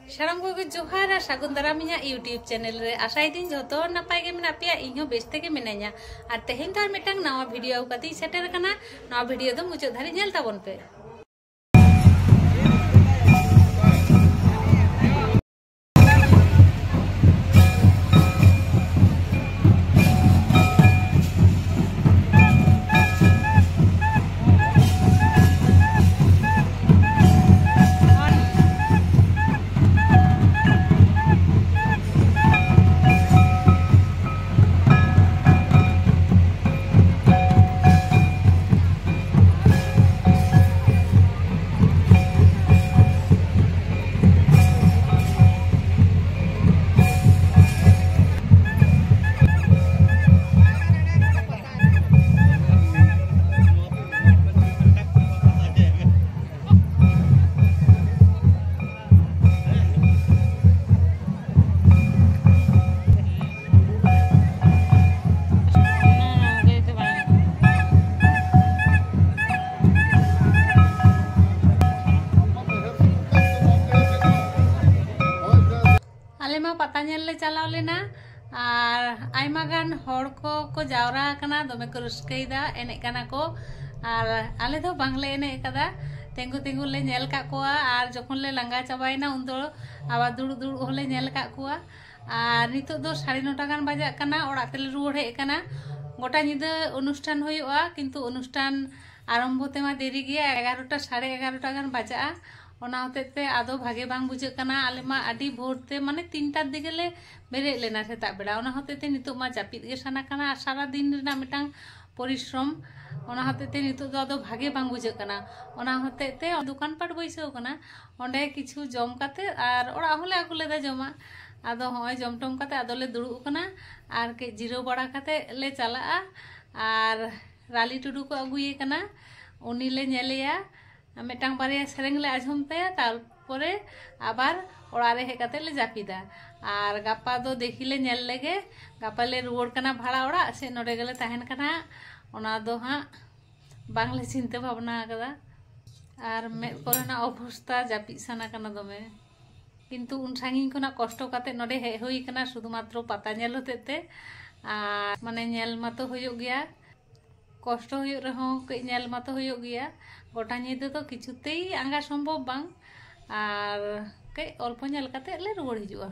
साराम को जोहार और सागुन दाराम इᱧᱟᱹᱜ यूट्यूब चैनल रे आशाइदिन जतो नपाय गे मेना पेया इᱧ हो बेस तेगे मिनाइया और तेहेन तो मिटांग नवा वीडियो कति सेटर कना नवा वीडियो दो मुचाद धारी नेल ताबन पे। पता ले चलाव लेना और आयमा गान हर को जावरा कना दमे को रस्कैदा एने कना को और आले दो बांगले एने कदा तेंगु तेंगु ले नेल का कोआ और जखन ले लंगा चाबायना उन दो आबा दुड़ दुड़ होले नेल का कोआ और नितो दो 9:30 गान बजा कना ओड़ा तेले रुवाड़ हे कना गोटा निदा अनुष्ठान होयुआ किंतु अनुष्ठान आरंभ तेमा देरी गया 11टा 11:30 गान बजा ओना होते आदो भागे बांग बुझे कना आले मा आडी भोरते माने 3टा दिगे ले बेरे लेना सेता बेड़ा ओना होते नितो मा जापिद गे साना कना सारा दिन रेना मिटांग परिश्रम ओना होते नितो दो आदो भागे बांग बुझे कना ओना होते दुकान पाट बैसो कना ओंडे किछु जम काते आर ओड़ा होले आगु लेदा जमा आदो होय जम टम काते आदो ले दुड़ु कना आर के जिरो बड़ा काते ले चला आर राली टुडू को अगुये कना उनी ले नेलेया मिटांग बारिया सेरेंग ले आजम तया तारपरे आबार ओड़ारे हे काते ले जापिदा और गापा दो देखी ले नेल लेगे गापा ले रुवाड़ कना भाड़ा ओड़ा से नोडे गेले ताहेन कना ओना दो हां बांगले चिंता भावना कदा और मे कोरेना अवस्था जापि साना कना दमे किंतु उन सांगिन कोना कष्ट काते नोडे हे होई कना शुधुमात्र पता नेल होतेते आ माने नेल मातो होयो गया कष्ट हुयो रहो कई नेल मातो हुयो गया गोटा निदे तो किछुतेई आंगा सम्भव बांग और कई अल्प नेल काते ले रुवाड़ हिजुआ।